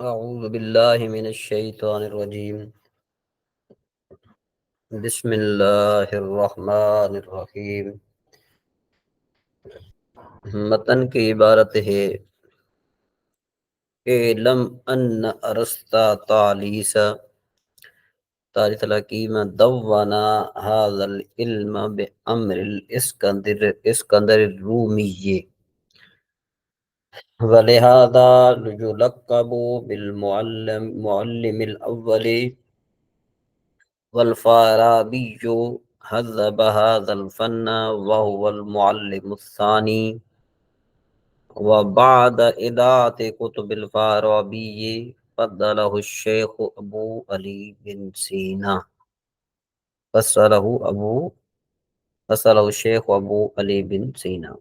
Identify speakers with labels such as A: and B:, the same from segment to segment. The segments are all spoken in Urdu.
A: أعوذ بالله من الشيطان الرجيم. بسم الله الرحمن الرحیم. متن کی عبارت ہے: اعلم ان ارسطا تعلیس تاریخ الحکیم دونا هذا العلم بأمر الاسکندر الرومی ولہذا یلقب بالمعلم الاول والفارابی حذب هذا الفن وهو المعلم الثانی. وبعد إذاعة كتب الفارابي فضله الشيخ أبو علي بن سينا فصله أبو فصله الشيخ أبو علي بن سينا.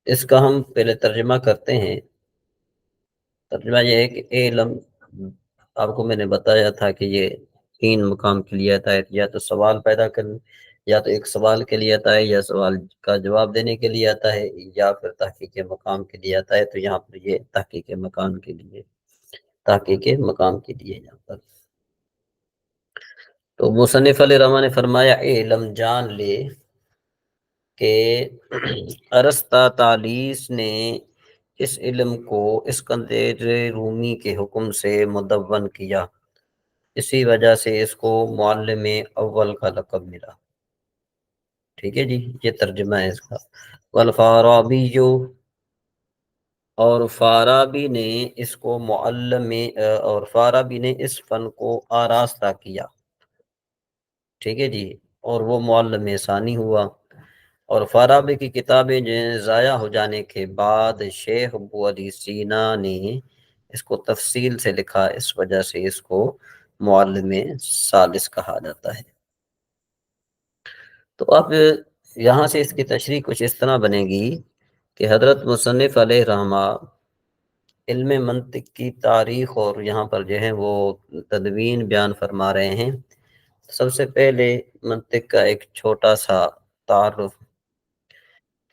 A: اس کا ہم پہلے ترجمہ کرتے ہیں. ترجمہ یہ ہے کہ علم، آپ کو میں نے بتایا تھا کہ یہ تین مقام کے لیے آتا ہے، یا تو سوال پیدا کرنے، یا تو ایک سوال کے لیے آتا ہے، یا سوال کا جواب دینے کے لیے آتا ہے، یا پھر تحقیق مقام کے لیے آتا ہے. تو یہاں پر یہ تحقیق مقام کے لیے یہاں پر. تو مصنف علیہ الرحمٰن نے فرمایا علم جان لے کہ ارسطا طالیس نے اس علم کو اسکندر رومی کے حکم سے مدون کیا، اسی وجہ سے اس کو معلم اول کا لقب ملا. ٹھیک ہے جی، یہ ترجمہ ہے اس کا. والفارابی اور فارابی نے اس کو اور فارابی نے اس فن کو آراستہ کیا. ٹھیک ہے جی، اور وہ معلم ثانی ہوا. اور فارابی کی کتابیں جو ضائع ہو جانے کے بعد شیخ ابو علی سینا نے اس کو تفصیل سے لکھا، اس وجہ سے اس کو معلم ثالث کہا جاتا ہے. تو اب یہاں سے اس کی تشریح کچھ اس طرح بنے گی کہ حضرت مصنف علیہ رحمہ علم منطق کی تاریخ اور یہاں پر جو ہے وہ تدوین بیان فرما رہے ہیں. سب سے پہلے منطق کا ایک چھوٹا سا تعارف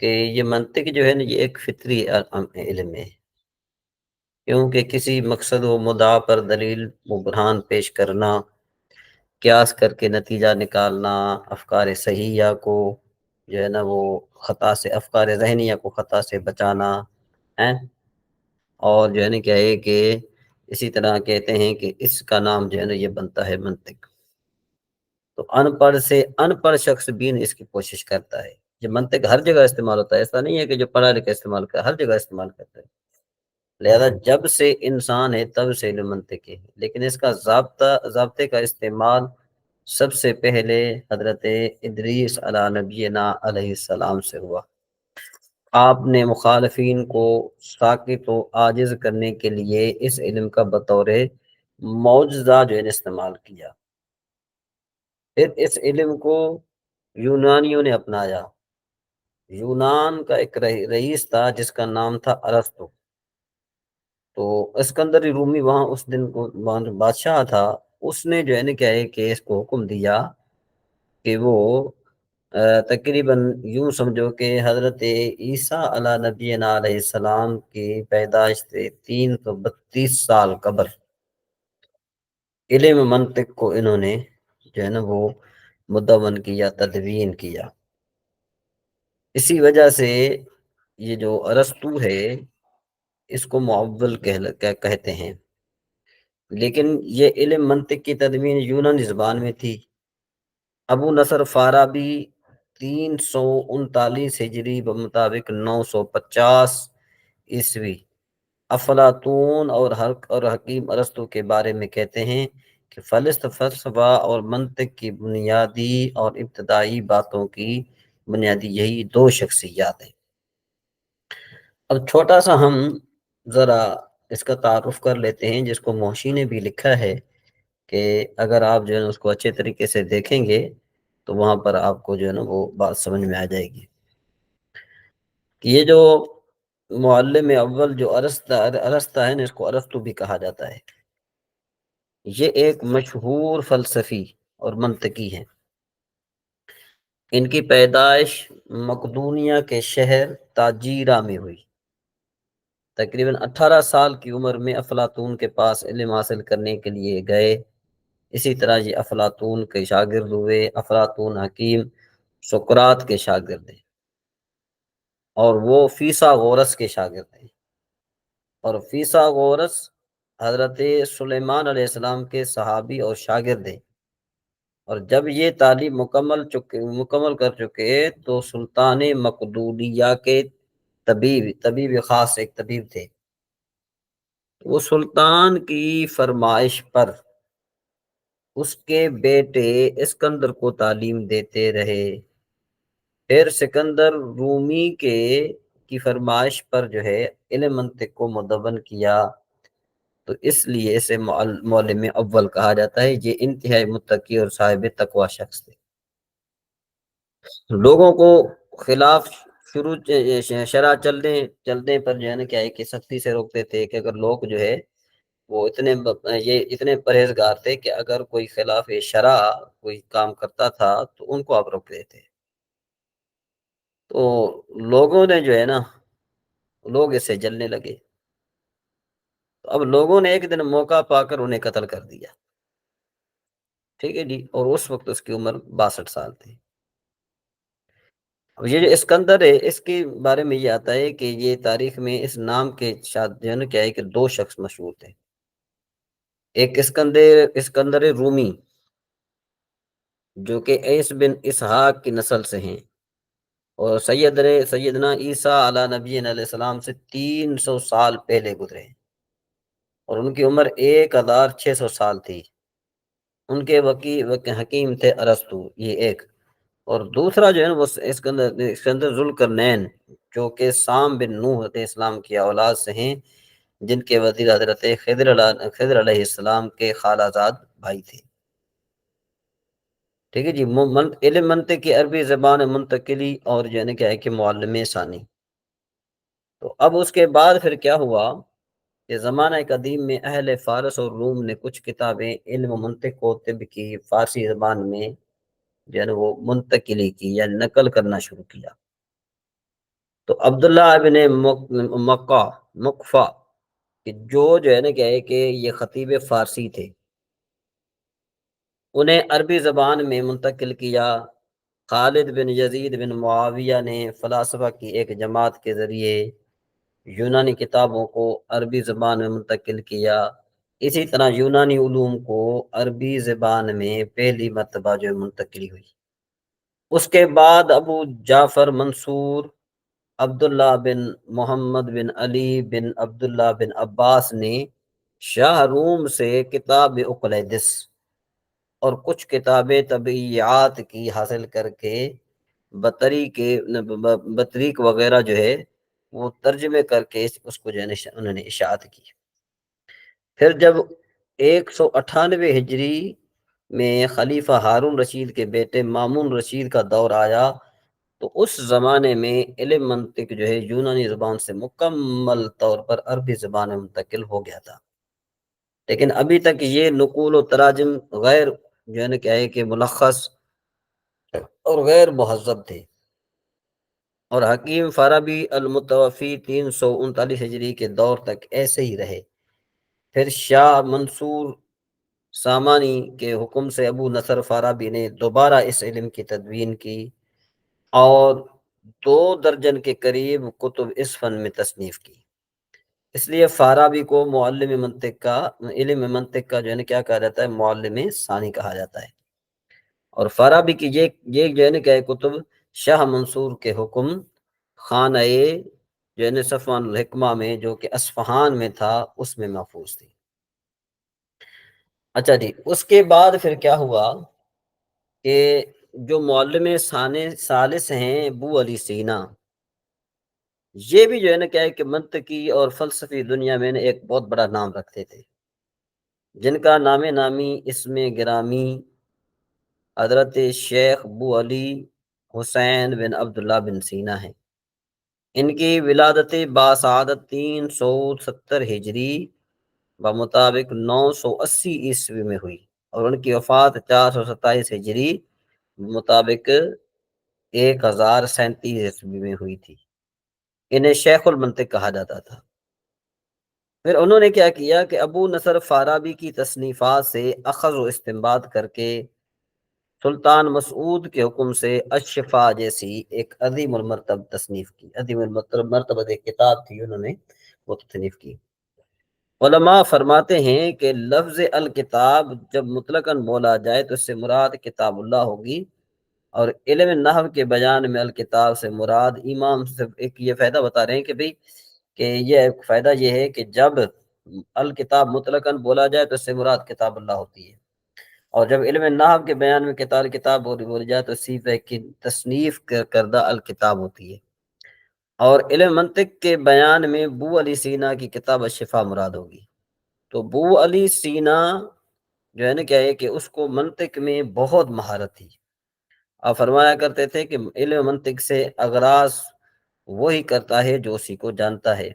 A: کہ یہ منطق جو ہے نا، یہ ایک فطری علم ہے، کیونکہ کسی مقصد و مدعا پر دلیل و برہان پیش کرنا، قیاس کر کے نتیجہ نکالنا، افکار صحیحہ کو جو ہے نا وہ خطا سے، افکار ذہنیہ کو خطا سے بچانا ہے. اور جو ہے نا کیا ہے کہ اسی طرح کہتے ہیں کہ اس کا نام جو ہے نا یہ بنتا ہے منطق. تو ان پڑھ شخص بھی اس کی کوشش کرتا ہے. یہ منطق ہر جگہ استعمال ہوتا ہے، ایسا نہیں ہے کہ جو پڑھا لکھا استعمال کرتا ہے، ہر جگہ استعمال کرتا ہے. لہذا جب سے انسان ہے تب سے علم منطق ہے، لیکن اس کا ضابطے کا استعمال سب سے پہلے حضرت ادریس علی نبینا علیہ السلام سے ہوا. آپ نے مخالفین کو ساکت و عاجز کرنے کے لیے اس علم کا بطور معجزہ جو ہے استعمال کیا. پھر اس علم کو یونانیوں نے اپنایا. یونان کا ایک رئیس تھا جس کا نام تھا ارسطو. تو اسکندر رومی وہاں اس دن کو بادشاہ تھا، اس نے جو ہے نا کیا ہے کہ اس کو حکم دیا کہ وہ تقریباً یوں سمجھو کہ حضرت عیسیٰ علیہ نبینا علیہ السلام کی پیدائش سے 332 سال قبل علم منطق کو انہوں نے جو ہے نا وہ مدون کیا، تدوین کیا. اسی وجہ سے یہ جو ارسطو ہے اس کو معول کہتے ہیں. لیکن یہ علم منطق کی تدوین یونانی زبان میں تھی. ابو نصر فارابی 339 ہجری بمطابق 950 عیسوی افلاطون اور حکیم ارسطو کے بارے میں کہتے ہیں کہ فلسفہ اور منطق کی بنیادی اور ابتدائی باتوں کی بنیادی یہی دو شخصیات ہیں. اب چھوٹا سا ہم ذرا اس کا تعارف کر لیتے ہیں، جس کو موشی نے بھی لکھا ہے کہ اگر آپ جو ہے اس کو اچھے طریقے سے دیکھیں گے تو وہاں پر آپ کو جو ہے نا وہ بات سمجھ میں آ جائے گی. یہ جو معلم اول جو ارسطا ہے نا، اس کو ارسطو بھی کہا جاتا ہے. یہ ایک مشہور فلسفی اور منطقی ہیں. ان کی پیدائش مقدونیہ کے شہر تاجیرہ میں ہوئی. تقریباً 18 سال کی عمر میں افلاطون کے پاس علم حاصل کرنے کے لیے گئے۔ اسی طرح یہ افلاطون کے شاگرد ہوئے۔ افلاطون حکیم سقراط کے شاگرد ہیں، اور وہ فیثاغورس کے شاگرد ہیں، اور فیثاغورس حضرت سلیمان علیہ السلام کے صحابی اور شاگرد ہیں۔ اور جب یہ تعلیم مکمل کر چکے تو سلطان مقدونیہ کے طبیب خاص ایک طبیب تھے، وہ سلطان کی فرمائش پر اس کے بیٹے اسکندر کو تعلیم دیتے رہے۔ پھر سکندر رومی کی فرمائش پر جو ہے علم منطق کو مدون کیا، تو اس لیے اسے معلم اول کہا جاتا ہے۔ یہ انتہائی متقی اور صاحب تقوی شخص تھے۔ لوگوں کو خلاف شروع شرع چلنے پر جو ہے نا کیا ہے کہ سختی سے روکتے تھے، کہ اگر لوگ جو ہے وہ اتنے پرہیزگار تھے کہ اگر کوئی خلاف شرع کوئی کام کرتا تھا تو ان کو آپ روکتے تھے۔ تو لوگوں نے جو ہے نا، لوگ اس سے جلنے لگے، تو اب لوگوں نے ایک دن موقع پا کر انہیں قتل کر دیا، ٹھیک ہے جی، اور اس وقت اس کی عمر 62 سال تھی۔ اب یہ جو اسکندر ہے، اس کے بارے میں یہ آتا ہے کہ یہ تاریخ میں اس نام کے جو ہے نا کیا ہے کہ 2 شخص مشہور تھے۔ ایک اسکندر رومی، جو کہ عیس بن اسحاق کی نسل سے ہیں، اور سیدنا عیسیٰ علیہ نبی علیہ السلام سے 300 سال پہلے گزرے، اور ان کی عمر 1600 سال تھی۔ ان کے حکیم تھے ارسطو، یہ ایک۔ اور دوسرا جو ہے نا وہ اسکندر ذوالقرنین، جو کہ سام بن نوح علیہ السلام کی اولاد سے ہیں، جن کے وزیر حضرت خضر علیہ السلام کے خالہ زاد بھائی تھے، ٹھیک ہے جی۔ علم منطق کی عربی زبان منتقلی اور جو ہے نا کیا ہے کہ معلم ثانی۔ تو اب اس کے بعد پھر کیا ہوا کہ زمانہ قدیم میں اہل فارس اور روم نے کچھ کتابیں علم منطق و طب کی فارسی زبان میں جو ہے نا وہ منتقلی کی یا نقل کرنا شروع کیا۔ تو عبداللہ ابن مقفع جو ہے نا کیا ہے کہ یہ خطیب فارسی تھے، انہیں عربی زبان میں منتقل کیا۔ خالد بن یزید بن معاویہ نے فلاسفہ کی ایک جماعت کے ذریعے یونانی کتابوں کو عربی زبان میں منتقل کیا۔ اسی طرح یونانی علوم کو عربی زبان میں پہلی مرتبہ جو منتقلی ہوئی۔ اس کے بعد ابو جعفر منصور عبداللہ بن محمد بن علی بن عبداللہ بن عباس نے شاہ روم سے کتاب اقلیدس اور کچھ کتابیں طبیعیات کی حاصل کر کے بطریق وغیرہ جو ہے وہ ترجمے کر کے اس کو جو ہے انہوں نے اشاعت کی۔ پھر جب 198 ہجری میں خلیفہ ہارون رشید کے بیٹے مامون رشید کا دور آیا، تو اس زمانے میں علم منطق جو ہے یونانی زبان سے مکمل طور پر عربی زبان میں منتقل ہو گیا تھا، لیکن ابھی تک یہ نقول و تراجم غیر جو ہے نا کیا ہے کہ ملخص اور غیر مہذب تھے۔ اور حکیم فارابی المتوفی 339 ہجری کے دور تک ایسے ہی رہے۔ پھر شاہ منصور سامانی کے حکم سے ابو نصر فارابی نے دوبارہ اس علم کی تدوین کی، اور 2 درجن کے قریب کتب اس فن میں تصنیف کی۔ اس لیے فارابی کو علم منطق کا جو ہے نا کیا کہا جاتا ہے، معلم ثانی کہا جاتا ہے۔ اور فارابی کی یہ جو ہے نا کہ کتب شاہ منصور کے حکم خانہ جو ہے نا صفوان الحکمہ میں، جو کہ اصفہان میں تھا، اس میں محفوظ تھی۔ اچھا جی، اس کے بعد پھر کیا ہوا کہ جو معلم ثالث ہیں ابو علی سینا، یہ بھی جو ہے نا کیا ہے کہ منطقی اور فلسفی دنیا میں ایک بہت بڑا نام رکھتے تھے، جن کا نام نامی اسم گرامی حضرت شیخ ابو علی حسین بن عبداللہ بن سینا ہے۔ ان کی ولادت باسعادت 370 ہجری بمطابق 980 عیسوی میں ہوئی، اور ان کی وفات 427 ہجری مطابق 1037 عیسوی میں ہوئی تھی۔ انہیں شیخ المنطق کہا جاتا تھا۔ پھر انہوں نے کیا کیا کہ ابو نصر فارابی کی تصنیفات سے اخذ و استنباط کر کے سلطان مسعود کے حکم سے الشفا جیسی ایک عظیم المرتب تصنیف کی، عظیم المرتبہ ایک کتاب تھی، انہوں نے وہ تصنیف کی۔ علماء فرماتے ہیں کہ لفظ الکتاب جب مطلقاً بولا جائے تو اس سے مراد کتاب اللہ ہوگی، اور علم نحو کے بیان میں الکتاب سے مراد امام سے ایک یہ فائدہ بتا رہے ہیں کہ بھئی کہ یہ فائدہ یہ ہے کہ جب الکتاب مطلقاً بولا جائے تو اس سے مراد کتاب اللہ ہوتی ہے، اور جب علم نحو کے بیان میں کتاب بولی جائے تو صفہ کی تصنیف کردہ الکتاب ہوتی ہے، اور علم منطق کے بیان میں بو علی سینا کی کتاب الشفا مراد ہوگی۔ تو بو علی سینا جو ہے نا کیا ہے کہ اس کو منطق میں بہت مہارت تھی، آپ فرمایا کرتے تھے کہ علم منطق سے اغراض وہی کرتا ہے جو اسی کو جانتا ہے۔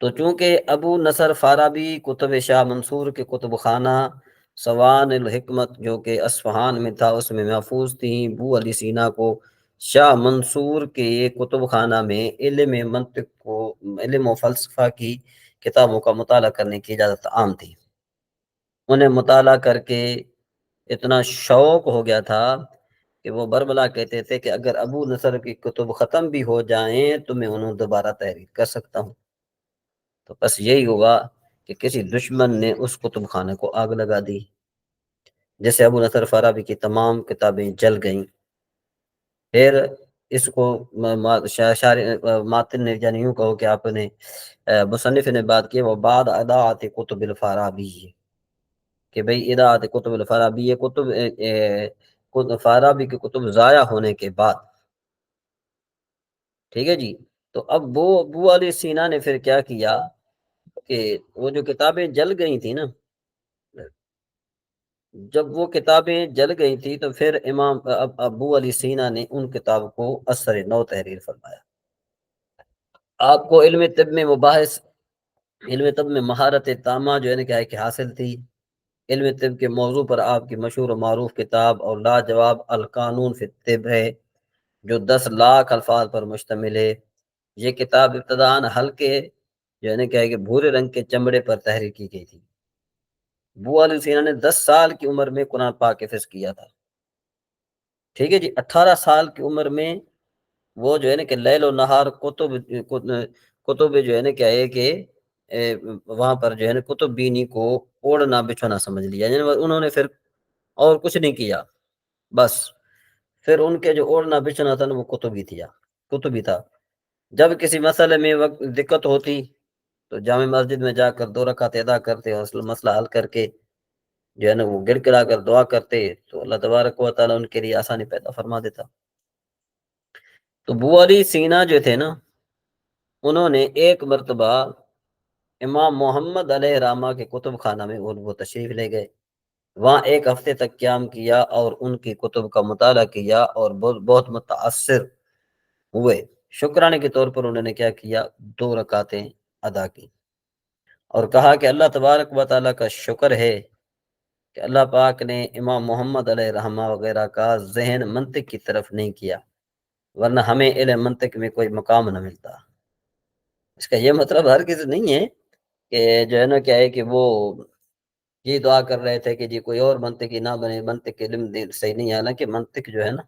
A: تو چونکہ ابو نصر فارابی کتب شاہ منصور کے کتب خانہ سوان الحکمت جو کہ اصفہان میں تھا اس میں محفوظ تھیں، بو علی سینا کو شاہ منصور کے کتب خانہ میں علم منطق کو، علم و فلسفہ کی کتابوں کا مطالعہ کرنے کی اجازت عام تھی۔ انہیں مطالعہ کر کے اتنا شوق ہو گیا تھا کہ وہ برملا کہتے تھے کہ اگر ابو نصر کی کتب ختم بھی ہو جائیں تو میں انہوں دوبارہ تحریر کر سکتا ہوں۔ تو بس یہی ہوا کہ کسی دشمن نے اس کتب خانے کو آگ لگا دی، جیسے ابو نصر فارابی کی تمام کتابیں جل گئیں۔ پھر اس کو ماتن نے یعنی یوں کہو کہ آپ نے مصنف نے بات کی وہ بعد اضاعت کتب الفارابی، کہ بھئی اضاعت کتب الفارابی، یہ فارابی کی کتب ضائع ہونے کے بعد، ٹھیک ہے جی۔ تو اب وہ ابو علی سینا نے پھر کیا کیا کہ وہ جو کتابیں جل گئی تھی نا، جب وہ کتابیں جل گئی تھی تو پھر امام ابو علی سینا نے ان کتاب کو اثر نو تحریر فرمایا۔ آپ کو علم طب میں مباحث، علم طب میں مہارت تامہ جو ہے نا کیا ہے کہ حاصل تھی۔ علم طب کے موضوع پر آپ کی مشہور و معروف کتاب اور لاجواب القانون فی الطب ہے، جو 10 لاکھ الفاظ پر مشتمل ہے۔ یہ کتاب ابتداً ہلکے جو ہے نا کیا ہے کہ بھورے رنگ کے چمڑے پر تحریر کی گئی تھی۔ بو علی سینا نے 10 سال کی عمر میں قرآن پاک حفظ کیا تھا، ٹھیک ہے جی۔ 18 سال کی عمر میں وہ جو ہے نا کہ لیل و نہار کتب جو ہے نا کیا ہے کہ وہاں پر جو ہے نا کتب بینی کو اوڑھنا بچھونا سمجھ لیا، یعنی انہوں نے پھر اور کچھ نہیں کیا، بس پھر ان کے جو اوڑھنا بچھونا تھا نا وہ کتب ہی تھا۔ جب کسی مسئلے میں وقت دقت ہوتی تو جامع مسجد میں جا کر 2 رکعت ادا کرتے اور مسئلہ حل کر کے جو ہے نا وہ گڑ گڑا کر دعا کرتے تو اللہ تبارک و تعالیٰ ان کے لیے آسانی پیدا فرما دیتا۔ تو بو علی سینا جو تھے نا، انہوں نے ایک مرتبہ امام محمد علیہ الرحمہ کے کتب خانہ میں وہ تشریف لے گئے، وہاں 1 ہفتے تک قیام کیا اور ان کی کتب کا مطالعہ کیا اور بہت متاثر ہوئے۔ شکرانے کے طور پر انہوں نے کیا کیا، 2 رکعتیں ادا کی اور کہا کہ اللہ تبارک و تعالیٰ کا شکر ہے کہ اللہ پاک نے امام محمد علیہ الرحمہ وغیرہ کا ذہن منطق کی طرف نہیں کیا، ورنہ ہمیں علم منطق میں کوئی مقام نہ ملتا۔ اس کا یہ مطلب ہرگز نہیں ہے کہ جو ہے نا کیا ہے کہ وہ یہ دعا کر رہے تھے کہ جی کوئی اور منطقی نہ بنے، منطق علم صحیح نہیں، حالانکہ منطق جو ہے نا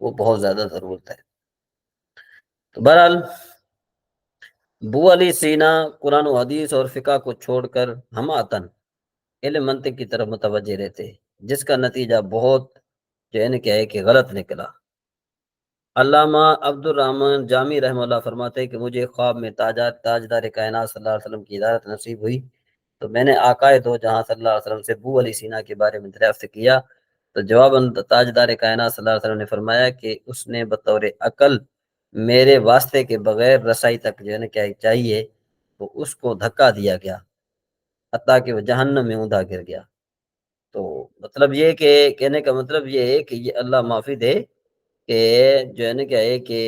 A: وہ بہت زیادہ ضرورت ہے۔ تو بہرحال بو علی سینا قرآن و حدیث اور فقہ کو چھوڑ کر ہماتن علم منطق کی طرف متوجہ رہتے، جس کا نتیجہ بہت جو ہے نا کیا ہے کہ غلط نکلا۔ علامہ عبد الرحمن جامی رحمہ اللہ فرماتے ہیں کہ مجھے خواب میں تاجدار کائنات صلی اللہ علیہ وسلم کی ہدایت نصیب ہوئی تو میں نے آقائے دو جہاں صلی اللہ علیہ وسلم سے بو علی سینا کے بارے میں دریافت کیا، تو جواباً تاجدار کائنات صلی اللہ علیہ وسلم نے فرمایا کہ اس نے بطور عقل میرے واسطے کے بغیر رسائی تک جو ہے نا کیا چاہیے تو اس کو دھکا دیا گیا حتیٰ کہ وہ جہنم میں اوندا گر گیا۔ تو مطلب یہ کہ کہنے کا مطلب یہ ہے کہ یہ اللہ معافی دے کہ جو ہے نا کیا ہے کہ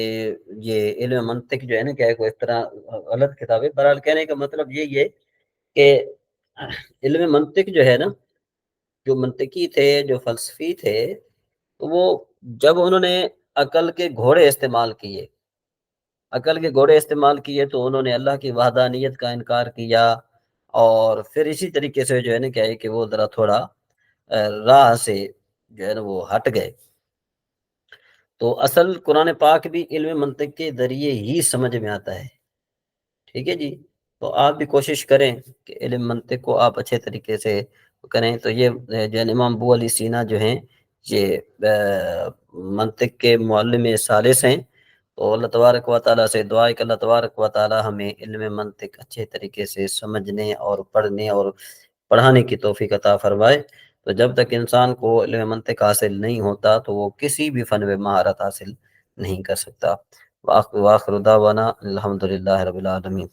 A: یہ علم منطق جو ہے نا کیا ہے کوئی اس طرح غلط کتاب ہے۔ بہرحال کہنے کا مطلب یہی ہے کہ علم منطق جو ہے نا، جو منطقی تھے، جو فلسفی تھے، تو وہ جب انہوں نے عقل کے گھوڑے استعمال کیے، عقل کے گھوڑے استعمال کیے تو انہوں نے اللہ کی وحدانیت کا انکار کیا، اور پھر اسی طریقے سے جو ہے نا کیا ہے کہ وہ ذرا تھوڑا راہ سے جو ہے نا وہ ہٹ گئے۔ تو اصل قرآن پاک بھی علم منطق کے ذریعے ہی سمجھ میں آتا ہے، ٹھیک ہے جی۔ تو آپ بھی کوشش کریں کہ علم منطق کو آپ اچھے طریقے سے کریں۔ تو یہ جو ہے امام ابو علی سینا جو ہیں یہ منطق کے معلم ثالث ہیں۔ تو اللہ تبارک و تعالیٰ سے دعا ہے کہ اللہ تبارک و تعالیٰ ہمیں علم منطق اچھے طریقے سے سمجھنے اور پڑھنے اور پڑھانے کی توفیق عطا فرمائے۔ تو جب تک انسان کو علم منطق حاصل نہیں ہوتا تو وہ کسی بھی فن میں مہارت حاصل نہیں کر سکتا۔ وآخر دعوانا الحمدللہ رب العالمین۔